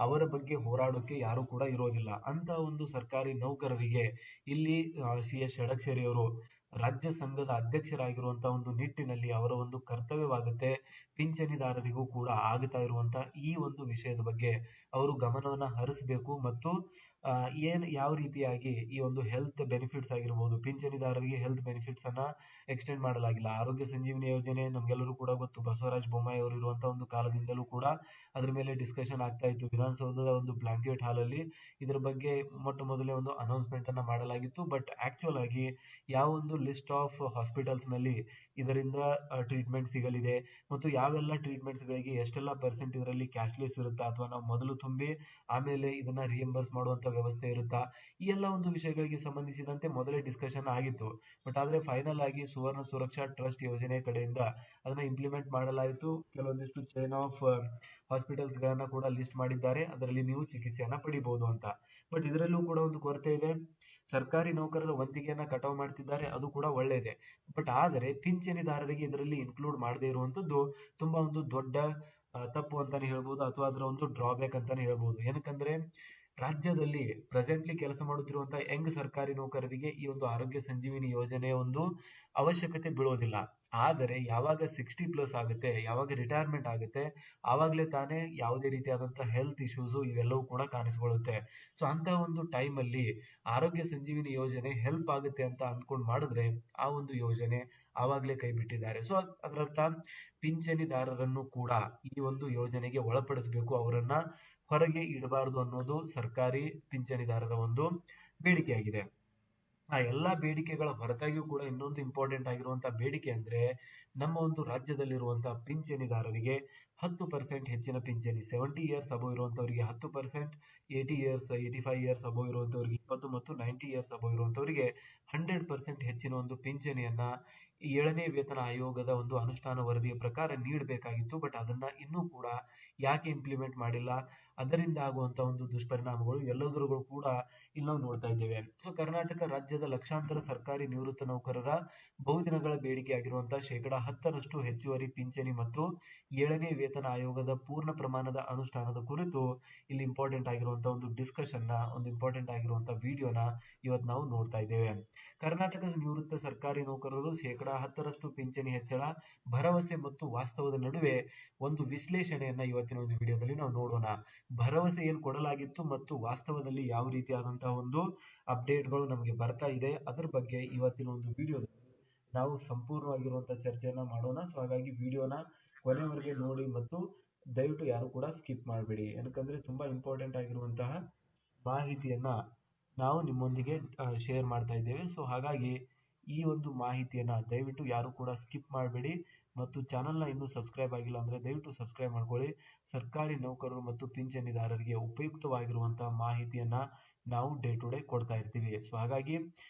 ಅವರ ಬಗ್ಗೆ ಹೋರಾಡೋಕೆ ಯಾರು ಕೂಡ ಇರೋದಿಲ್ಲ ಅಂತ ಒಂದು ಸರ್ಕಾರಿ ನೌಕರರಿಗೆ ಇಲ್ಲಿ ಸಿ.ಎಸ್. ಷಡಕ್ಷರಿ ಅವರು ರಾಜ್ಯ ಸಂಘದ ಅಧ್ಯಕ್ಷರಾಗಿರುವಂತ ಒಂದು ನಿಟ್ಟಿನಲ್ಲಿ ಅವರ ಒಂದು ಕರ್ತವ್ಯವಾಗುತ್ತೆ ಪಿಂಚಣಿದಾರರಿಗೂ ಕೂಡ ಆಗ್ತಾ ಇರುವಂತ ಈ ಒಂದು ವಿಷಯದ ಬಗ್ಗೆ ಅವರು ಗಮನವನ್ನ ಹರಿಸಬೇಕು ಮತ್ತು ಯಾವ ರೀತಿಯಾಗಿ ಈ ಒಂದು ಹೆಲ್ತ್ ಬೆನಿಫಿಟ್ಸ್ ಆಗಿರ್ಬೋದು ಪಿಂಚಣಿದಾರರಿಗೆ ಹೆಲ್ತ್ ಬೆನಿಫಿಟ್ಸ್ ಅನ್ನ ಎಕ್ಸ್ಟೆಂಡ್ ಮಾಡಲಾಗಿಲ್ಲ ಆರೋಗ್ಯ ಸಂಜೀವಿನಿ ಯೋಜನೆ ನಮ್ಗೆಲ್ಲರೂ ಕೂಡ ಗೊತ್ತು ಬಸವರಾಜ ಬೊಮ್ಮಾಯಿ ಅವರು ಇರುವಂತಹ ಒಂದು ಕಾಲದಿಂದಲೂ ಕೂಡ ಅದ್ರ ಮೇಲೆ ಡಿಸ್ಕಷನ್ ಆಗ್ತಾ ಇತ್ತು ವಿಧಾನಸೌಧದ ಒಂದು ಬ್ಲಾಂಕೆಟ್ ಹಾಲ್ ಅಲ್ಲಿ ಇದ್ರ ಬಗ್ಗೆ ಮೊಟ್ಟ ಮೊದಲೇ ಒಂದು ಅನೌನ್ಸ್ಮೆಂಟ್ ಅನ್ನ ಮಾಡಲಾಗಿತ್ತು ಬಟ್ ಆಕ್ಚುಲ್ ಆಗಿ ಯಾವ ಒಂದು ಲಿಸ್ಟ್ ಆಫ್ ಹಾಸ್ಪಿಟಲ್ಸ್ ನಲ್ಲಿ ಇದರಿಂದ ಟ್ರೀಟ್ಮೆಂಟ್ ಸಿಗಲಿದೆ ಮತ್ತು ಯಾವೆಲ್ಲ ಟ್ರೀಟ್ಮೆಂಟ್ಸ್ ಗಳಿಗೆ ಎಷ್ಟೆಲ್ಲ ಪರ್ಸೆಂಟ್ ಇದರಲ್ಲಿ ಕ್ಯಾಶ್ಲೆಸ್ ಇರುತ್ತಾ ಅಥವಾ ನಾವು ಮೊದಲು ತುಂಬಿ ಆಮೇಲೆ ಇದನ್ನ ರಿಯಂಬರ್ಸ್ ಮಾಡುವಂತ ವ್ಯವಸ್ಥೆ ಇರುತ್ತಾ ಈ ಎಲ್ಲ ಒಂದು ವಿಷಯಗಳಿಗೆ ಸಂಬಂಧಿಸಿದಂತೆ ಮೊದಲೇ ಡಿಸ್ಕಷನ್ ಆಗಿತ್ತು ಬಟ್ ಆದ್ರೆ ಫೈನಲ್ ಆಗಿ ಸುವರ್ಣ ಸುರಕ್ಷಾ ಟ್ರಸ್ಟ್ ಯೋಜನೆ ಕಡೆಯಿಂದ ಅದನ್ನ ಇಂಪ್ಲಿಮೆಂಟ್ ಮಾಡಲಾಯಿತು ಕೆಲವೊಂದಿಷ್ಟು ಚೈನ್ ಆಫ್ ಹಾಸ್ಪಿಟಲ್ಸ್ ಗಳನ್ನ ಕೂಡ ಲಿಸ್ಟ್ ಮಾಡಿದ್ದಾರೆ ಅದರಲ್ಲಿ ನೀವು ಚಿಕಿತ್ಸೆಯನ್ನ ಪಡಿಬಹುದು ಅಂತ ಬಟ್ ಇದರಲ್ಲೂ ಕೂಡ ಒಂದು ಕೊರತೆ ಇದೆ ಸರ್ಕಾರಿ ನೌಕರರ ವಂತಿಗೆಯನ್ನ ಕಟಾವು ಮಾಡ್ತಿದ್ದಾರೆ ಅದು ಕೂಡ ಒಳ್ಳೆಯದೇ ಬಟ್ ಆದರೆ ಪಿಂಚಣಿದಾರರಿಗೆ ಇದರಲ್ಲಿ ಇನ್ಕ್ಲೂಡ್ ಮಾಡದೇ ಇರುವಂತದ್ದು ತುಂಬಾ ಒಂದು ದೊಡ್ಡ ತಪ್ಪು ಅಂತಾನೆ ಹೇಳ್ಬೋದು ಅಥವಾ ಅದರ ಒಂದು ಡ್ರಾಬ್ಯಾಕ್ ಅಂತಾನೆ ಹೇಳ್ಬೋದು ಏನಕ್ಕಂದ್ರೆ ರಾಜ್ಯದಲ್ಲಿ ಪ್ರೆಸೆಂಟ್ಲಿ ಕೆಲಸ ಮಾಡುತ್ತಿರುವಂತಹ ಯಂಗ್ ಸರ್ಕಾರಿ ನೌಕರರಿಗೆ ಈ ಒಂದು ಆರೋಗ್ಯ ಸಂಜೀವಿನಿ ಯೋಜನೆಯ ಒಂದು ಅವಶ್ಯಕತೆ ಬೀಳೋದಿಲ್ಲ ಆದರೆ ಯಾವಾಗ 60+ ಆಗುತ್ತೆ ಯಾವಾಗ ರಿಟೈರ್ಮೆಂಟ್ ಆಗುತ್ತೆ ಆವಾಗಲೇ ತಾನೇ ಯಾವುದೇ ರೀತಿಯಾದಂತಹ ಹೆಲ್ತ್ ಇಶ್ಯೂಸ್ ಇವೆಲ್ಲವೂ ಕೂಡ ಕಾಣಿಸ್ಕೊಳ್ಳುತ್ತೆ ಸೊ ಅಂತ ಒಂದು ಟೈಮ್ ಅಲ್ಲಿ ಆರೋಗ್ಯ ಸಂಜೀವಿನಿ ಯೋಜನೆ ಹೆಲ್ಪ್ ಆಗುತ್ತೆ ಅಂತ ಅಂದ್ಕೊಂಡು ಮಾಡಿದ್ರೆ ಆ ಒಂದು ಯೋಜನೆ ಆವಾಗಲೇ ಕೈ ಬಿಟ್ಟಿದ್ದಾರೆ ಸೊ ಅದರರ್ಥ ಪಿಂಚಣಿದಾರರನ್ನು ಕೂಡ ಈ ಒಂದು ಯೋಜನೆಗೆ ಒಳಪಡಿಸಬೇಕು ಅವರನ್ನ ಹೊರಗೆ ಇಡಬಾರದು ಅನ್ನೋದು ಸರ್ಕಾರಿ ಪಿಂಚಣಿದಾರರ ಒಂದು ಬೇಡಿಕೆಯಾಗಿದೆ ಆ ಎಲ್ಲಾ ಬೇಡಿಕೆಗಳ ಹೊರತಾಗಿಯೂ ಕೂಡ ಇನ್ನೊಂದು ಇಂಪಾರ್ಟೆಂಟ್ ಆಗಿರುವಂತಹ ಬೇಡಿಕೆ ಅಂದ್ರೆ ನಮ್ಮ ಒಂದು ರಾಜ್ಯದಲ್ಲಿರುವಂತಹ ಪಿಂಚಣಿದಾರರಿಗೆ 10% ಹೆಚ್ಚಿನ ಪಿಂಚಣಿ 70 ಇಯರ್ಸ್ ಅಬೋ ಇರುವಂತವರಿಗೆ 10% 80 ಇಯರ್ಸ್ 85 ಇಯರ್ಸ್ ಅಬೋ ಇರುವಂತವರಿಗೆ 20 ಮತ್ತು 90 ಇಯರ್ಸ್ ಅಬೋ ಇರುವಂತವರಿಗೆ 100% ಹೆಚ್ಚಿನ ಒಂದು ಪಿಂಚಣಿಯನ್ನ 7ನೇ ವೇತನ ಆಯೋಗದ ಒಂದು ಅನುಷ್ಠಾನ ವರದಿಯ ಪ್ರಕಾರ ನೀಡಬೇಕಾಗಿತ್ತು ಬಟ್ ಅದನ್ನ ಇನ್ನೂ ಕೂಡ ಯಾಕೆ ಇಂಪ್ಲಿಮೆಂಟ್ ಮಾಡಿಲ್ಲ ಅದರಿಂದ ಆಗುವಂತಹ ಒಂದು ದುಷ್ಪರಿಣಾಮಗಳು ಎಲ್ಲದರಗಳು ಕೂಡ ಇಲ್ಲಿ ನಾವು ನೋಡ್ತಾ ಇದ್ದೇವೆ ಸೊ ಕರ್ನಾಟಕ ರಾಜ್ಯದ ಲಕ್ಷಾಂತರ ಸರ್ಕಾರಿ ನಿವೃತ್ತ ನೌಕರರ ಬಹುದಿನಗಳ ಬೇಡಿಕೆ ಆಗಿರುವಂತಹ 10% ಹೆಚ್ಚುವರಿ ಪಿಂಚಣಿ ಮತ್ತು 7ನೇ ವೇತನ ಆಯೋಗದ ಪೂರ್ಣ ಪ್ರಮಾಣದ ಅನುಷ್ಠಾನದ ಕುರಿತು ಇಲ್ಲಿ ಇಂಪಾರ್ಟೆಂಟ್ ಆಗಿರುವಂತಹ ಒಂದು ಡಿಸ್ಕಷನ್ ಒಂದು ಇಂಪಾರ್ಟೆಂಟ್ ಆಗಿರುವಂತಹ ವಿಡಿಯೋನ ಇವತ್ತು ನಾವು ನೋಡ್ತಾ ಇದ್ದೇವೆ ಕರ್ನಾಟಕದ ನಿವೃತ್ತ ಸರ್ಕಾರಿ ನೌಕರರು 10% ಪಿಂಚಣಿ ಹೆಚ್ಚಳ ಭರವಸೆ ಮತ್ತು ವಾಸ್ತವದ ನಡುವೆ ಒಂದು ವಿಶ್ಲೇಷಣೆಯನ್ನ ಇವತ್ತಿನ ಒಂದು ವಿಡಿಯೋದಲ್ಲಿ ನಾವು ನೋಡೋಣ ಭರವಸೆ ಏನ್ ಕೊಡಲಾಗಿತ್ತು ಮತ್ತು ವಾಸ್ತವದಲ್ಲಿ ಯಾವ ರೀತಿಯಾದಂತಹ ಒಂದು ಅಪ್ಡೇಟ್ಗಳು ನಮಗೆ ಬರ್ತಾ ಇದೆ ಅದ್ರ ಬಗ್ಗೆ ಇವತ್ತಿನ ಒಂದು ವಿಡಿಯೋದಲ್ಲಿ ನಾವು ಸಂಪೂರ್ಣವಾಗಿರುವಂತಹ ಚರ್ಚೆಯನ್ನ ಮಾಡೋಣ ಸೊ ಹಾಗಾಗಿ ವಿಡಿಯೋನ ಕೊನೆವರೆಗೆ ನೋಡಿ ಮತ್ತು ದಯವಿಟ್ಟು ಯಾರು ಕೂಡ ಸ್ಕಿಪ್ ಮಾಡಬೇಡಿ ಯಾಕಂದ್ರೆ ತುಂಬಾ ಇಂಪಾರ್ಟೆಂಟ್ ಆಗಿರುವಂತಹ ಮಾಹಿತಿಯನ್ನ ನಾವು ನಿಮ್ಮೊಂದಿಗೆ ಶೇರ್ ಮಾಡ್ತಾ ಇದ್ದೇವೆ ಸೊ ಹಾಗಾಗಿ ಈ ಒಂದು ಮಾಹಿತಿಯನ್ನ ದಯವಿಟ್ಟು ಯಾರು ಕೂಡ ಸ್ಕಿಪ್ ಮಾಡಬೇಡಿ ಮತ್ತು ಚಾನೆಲ್ನ ಇನ್ನೂ ಸಬ್ಸ್ಕ್ರೈಬ್ ಆಗಿಲ್ಲ ಅಂದ್ರೆ ದಯವಿಟ್ಟು ಸಬ್ಸ್ಕ್ರೈಬ್ ಮಾಡ್ಕೊಳ್ಳಿ ಸರ್ಕಾರಿ ನೌಕರರು ಮತ್ತು ಪಿಂಚಣಿದಾರರಿಗೆ ಉಪಯುಕ್ತವಾಗಿರುವಂತಹ ಮಾಹಿತಿಯನ್ನ ನಾವು ಡೇ ಟು ಡೇ ಕೊಡ್ತಾ ಇರ್ತೀವಿ ಸೊ ಹಾಗಾಗಿ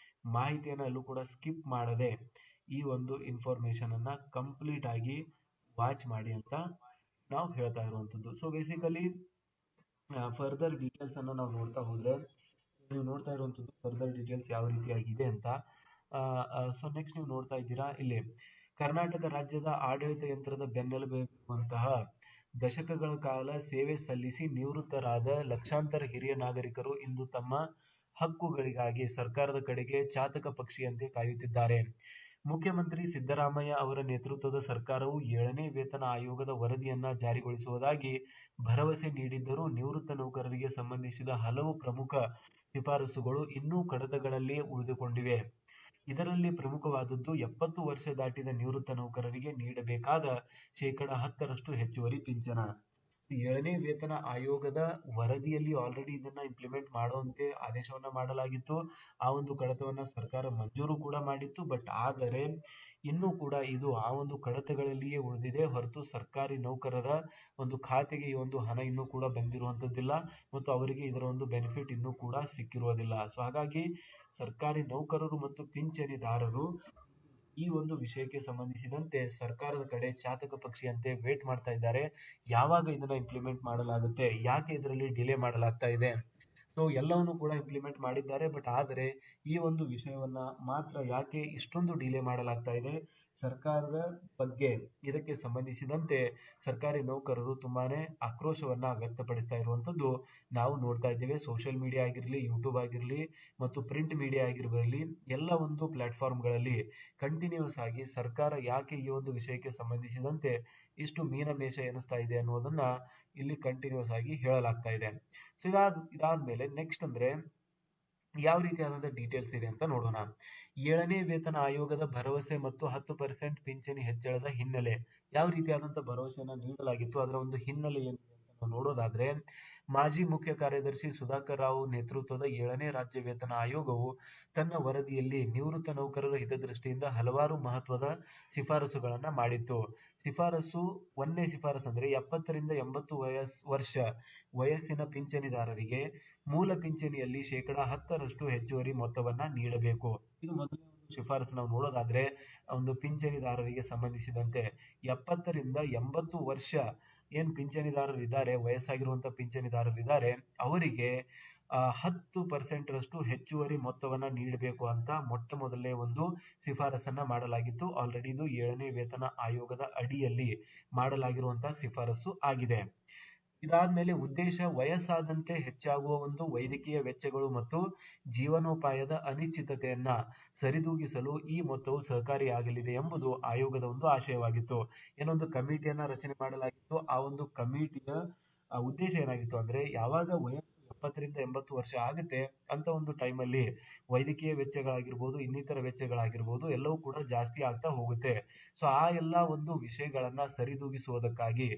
ಮಾಹಿತಿಯನ್ನ ಎಲ್ಲೂ ಕೂಡ ಸ್ಕಿಪ್ ಮಾಡದೆ ಈ ಒಂದು ಇನ್ಫಾರ್ಮೇಶನ್ ಅನ್ನ ಕಂಪ್ಲೀಟ್ ಆಗಿ ವಾಚ್ ಮಾಡಿ ಅಂತ ನಾವು ಹೇಳ್ತಾ ಇರುವಂತದ್ದು ಸೊ ಬೇಸಿಕಲಿ ಫರ್ದರ್ ಡೀಟೇಲ್ಸ್ ಅನ್ನ ನಾವು ನೋಡ್ತಾ ಹೋದ್ರೆ ನೀವು ನೋಡ್ತಾ ಇರುವಂತದ್ದು ಫರ್ದರ್ ಡೀಟೇಲ್ಸ್ ಯಾವ ರೀತಿಯಾಗಿದೆ ಅಂತ ಸೊ ನೆಕ್ಸ್ಟ್ ನೀವು ನೋಡ್ತಾ ಇದ್ದೀರಾ ಇಲ್ಲಿ ಕರ್ನಾಟಕ ರಾಜ್ಯದ ಆಡಳಿತ ಯಂತ್ರದ ಬೆನ್ನೆಲುಬಾಗಿರುವಂತಹ ದಶಕಗಳ ಕಾಲ ಸೇವೆ ಸಲ್ಲಿಸಿ ನಿವೃತ್ತರಾದ ಲಕ್ಷಾಂತರ ಹಿರಿಯ ನಾಗರಿಕರು ಇಂದು ತಮ್ಮ ಹಕ್ಕುಗಳಿಗಾಗಿ ಸರ್ಕಾರದ ಕಡೆಗೆ ಚಾತಕ ಪಕ್ಷಿಯಂತೆ ಕಾಯುತ್ತಿದ್ದಾರೆ ಮುಖ್ಯಮಂತ್ರಿ ಸಿದ್ದರಾಮಯ್ಯ ಅವರ ನೇತೃತ್ವದ ಸರ್ಕಾರವು 7ನೇ ವೇತನ ಆಯೋಗದ ವರದಿಯನ್ನ ಜಾರಿಗೊಳಿಸುವುದಾಗಿ ಭರವಸೆ ನೀಡಿದ್ದರೂ ನಿವೃತ್ತ ನೌಕರರಿಗೆ ಸಂಬಂಧಿಸಿದ ಹಲವು ಪ್ರಮುಖ ಶಿಫಾರಸುಗಳು ಇನ್ನೂ ಕಡತಗಳಲ್ಲಿಯೇ ಉಳಿದುಕೊಂಡಿವೆ ಇದರಲ್ಲಿ ಪ್ರಮುಖವಾದದ್ದು 70 ವರ್ಷ ದಾಟಿದ ನಿವೃತ್ತ ನೌಕರರಿಗೆ ನೀಡಬೇಕಾದ 10% ಹೆಚ್ಚುವರಿ ಪಿಂಚಣ 7ನೇ ವೇತನ ಆಯೋಗದ ವರದಿಯಲ್ಲಿ ಆಲ್ರೆಡಿ ಇದನ್ನ ಇಂಪ್ಲಿಮೆಂಟ್ ಮಾಡುವಂತೆ ಆದೇಶವನ್ನ ಮಾಡಲಾಗಿತ್ತು ಆ ಒಂದು ಕಡತವನ್ನ ಸರ್ಕಾರ ಮಂಜೂರು ಕೂಡ ಮಾಡಿತ್ತು ಬಟ್ ಆದರೆ ಇನ್ನೂ ಕೂಡ ಇದು ಆ ಒಂದು ಕಡತಗಳಲ್ಲಿಯೇ ಉಳಿದಿದೆ ಹೊರತು ಸರ್ಕಾರಿ ನೌಕರರ ಒಂದು ಖಾತೆಗೆ ಈ ಒಂದು ಹಣ ಇನ್ನೂ ಕೂಡ ಬಂದಿರುವಂತದ್ದಿಲ್ಲ ಮತ್ತು ಅವರಿಗೆ ಇದರ ಒಂದು ಬೆನಿಫಿಟ್ ಇನ್ನೂ ಕೂಡ ಸಿಕ್ಕಿರುವುದಿಲ್ಲ ಸೊ ಹಾಗಾಗಿ ಸರ್ಕಾರಿ ನೌಕರರು ಮತ್ತು ಪಿಂಚಣಿದಾರರು ಈ ಒಂದು ವಿಷಯಕ್ಕೆ ಸಂಬಂಧಿಸಿದಂತೆ ಸರ್ಕಾರದ ಕಡೆ ಚಾತಕ ಪಕ್ಷಿಯಂತೆ ವೇಟ್ ಮಾಡ್ತಾ ಇದ್ದಾರೆ ಯಾವಾಗ ಇದನ್ನ ಇಂಪ್ಲಿಮೆಂಟ್ ಮಾಡಲಾಗುತ್ತೆ ಯಾಕೆ ಇದರಲ್ಲಿ ಡಿಲೇ ಮಾಡಲಾಗ್ತಾ ಇದೆ ಸೊ ಎಲ್ಲವನ್ನು ಕೂಡ ಇಂಪ್ಲಿಮೆಂಟ್ ಮಾಡಿದ್ದಾರೆ ಬಟ್ ಆದರೆ ಈ ಒಂದು ವಿಷಯವನ್ನ ಮಾತ್ರ ಯಾಕೆ ಇಷ್ಟೊಂದು ಡಿಲೇ ಮಾಡಲಾಗ್ತಾ ಇದೆ ಸರ್ಕಾರದ ಬಗ್ಗೆ ಇದಕ್ಕೆ ಸಂಬಂಧಿಸಿದಂತೆ ಸರ್ಕಾರಿ ನೌಕರರು ತುಂಬಾನೇ ಆಕ್ರೋಶವನ್ನ ವ್ಯಕ್ತಪಡಿಸ್ತಾ ಇರುವಂತದ್ದು ನಾವು ನೋಡ್ತಾ ಇದ್ದೇವೆ. ಸೋಷಿಯಲ್ ಮೀಡಿಯಾ ಆಗಿರಲಿ, ಯೂಟ್ಯೂಬ್ ಆಗಿರಲಿ ಮತ್ತು ಪ್ರಿಂಟ್ ಮೀಡಿಯಾ ಆಗಿರಲಿ, ಎಲ್ಲ ಒಂದು ಪ್ಲಾಟ್ಫಾರ್ಮ್ಗಳಲ್ಲಿ ಕಂಟಿನ್ಯೂಸ್ ಆಗಿ ಸರ್ಕಾರ ಯಾಕೆ ಈ ಒಂದು ವಿಷಯಕ್ಕೆ ಸಂಬಂಧಿಸಿದಂತೆ ಇಷ್ಟು ಮೀನಮೇಷ ಎನಿಸ್ತಾ ಇದೆ ಅನ್ನೋದನ್ನ ಇಲ್ಲಿ ಕಂಟಿನ್ಯೂಸ್ ಆಗಿ ಹೇಳಲಾಗ್ತಾ ಇದೆ. ಸೊ ಇದಾದ್ಮೇಲೆ ನೆಕ್ಸ್ಟ್ ಅಂದ್ರೆ ಯಾವ ರೀತಿಯಾದಂತಹ ಡೀಟೇಲ್ಸ್ ಇದೆ ಅಂತ ನೋಡೋಣ. 7ನೇ ವೇತನ ಆಯೋಗದ ಭರವಸೆ ಮತ್ತು 10% ಪಿಂಚಣಿ ಹೆಚ್ಚಳದ ಹಿನ್ನೆಲೆ. ಯಾವ ರೀತಿಯಾದಂತಹ ಭರವಸೆಯನ್ನ ನೀಡಲಾಗಿತ್ತು, ಅದರ ಒಂದು ಹಿನ್ನೆಲೆ ಏನಿದೆ ಅಂತ ನಾವು ನೋಡೋದಾದ್ರೆ, ಮಾಜಿ ಮುಖ್ಯ ಕಾರ್ಯದರ್ಶಿ ಸುಧಾಕರ್ ರಾವ್ ನೇತೃತ್ವದ 7ನೇ ರಾಜ್ಯ ವೇತನ ಆಯೋಗವು ತನ್ನ ವರದಿಯಲ್ಲಿ ನಿವೃತ್ತ ನೌಕರರ ಹಿತದೃಷ್ಟಿಯಿಂದ ಹಲವಾರು ಮಹತ್ವದ ಶಿಫಾರಸುಗಳನ್ನ ಮಾಡಿತ್ತು. ಒಂದನೇ ಶಿಫಾರಸು ಅಂದ್ರೆ 70ರಿಂದ 80 ವರ್ಷ ವಯಸ್ಸಿನ ಪಿಂಚಣಿದಾರರಿಗೆ ಮೂಲ ಪಿಂಚಣಿಯಲ್ಲಿ 10% ಹೆಚ್ಚುವರಿ ಮೊತ್ತವನ್ನ ನೀಡಬೇಕು. ಇದು ಮೊದಲನೇ ಒಂದು ಶಿಫಾರಸು ನಾವು ನೋಡೋದಾದ್ರೆ, ಒಂದು ಪಿಂಚಣಿದಾರರಿಗೆ ಸಂಬಂಧಿಸಿದಂತೆ 70ರಿಂದ 80 ವರ್ಷ ಏನ್ ಪಿಂಚಣಿದಾರರಿದ್ದಾರೆ, ವಯಸ್ಸಾಗಿರುವಂತ ಪಿಂಚಣಿದಾರರಿದ್ದಾರೆ, ಅವರಿಗೆ 10% ರಷ್ಟು ಹೆಚ್ಚುವರಿ ಮೊತ್ತವನ್ನ ನೀಡಬೇಕು ಅಂತ ಮೊಟ್ಟ ಮೊದಲನೇ ಒಂದು ಶಿಫಾರಸನ್ನ ಮಾಡಲಾಗಿತ್ತು. ಆಲ್ರೆಡಿ ಇದು 7ನೇ ವೇತನ ಆಯೋಗದ ಅಡಿಯಲ್ಲಿ ಮಾಡಲಾಗಿರುವಂತಹ ಶಿಫಾರಸು ಆಗಿದೆ. ಇದಾದ್ಮೇಲೆ ಉದ್ದೇಶ, ವಯಸ್ಸಾದಂತೆ ಹೆಚ್ಚಾಗುವ ಒಂದು ವೈದ್ಯಕೀಯ ವೆಚ್ಚಗಳು ಮತ್ತು ಜೀವನೋಪಾಯದ ಅನಿಶ್ಚಿತತೆಯನ್ನ ಸರಿದೂಗಿಸಲು ಈ ಮೊತ್ತವು ಸಹಕಾರಿಯಾಗಲಿದೆ ಎಂಬುದು ಆಯೋಗದ ಒಂದು ಆಶಯವಾಗಿತ್ತು. ಏನೊಂದು ಕಮಿಟಿಯನ್ನ ರಚನೆ ಮಾಡಲಾಗಿತ್ತು. ಆ ಒಂದು ಕಮಿಟಿಯ ಉದ್ದೇಶ ಏನಾಗಿತ್ತು ಅಂದ್ರೆ, ಯಾವಾಗ ವಯಸ್ಸು 70ರಿಂದ 80 ವರ್ಷ ಆಗುತ್ತೆ ಅಂತ ಒಂದು ಟೈಮಲ್ಲಿ ವೈದ್ಯಕೀಯ ವೆಚ್ಚಗಳಾಗಿರ್ಬೋದು, ಇನ್ನಿತರ ವೆಚ್ಚಗಳಾಗಿರ್ಬೋದು, ಎಲ್ಲವೂ ಕೂಡ ಜಾಸ್ತಿ ಆಗ್ತಾ ಹೋಗುತ್ತೆ. ಸೊ ಆ ಎಲ್ಲಾ ಒಂದು ವಿಷಯಗಳನ್ನ ಸರಿದೂಗಿಸುವುದಕ್ಕಾಗಿ,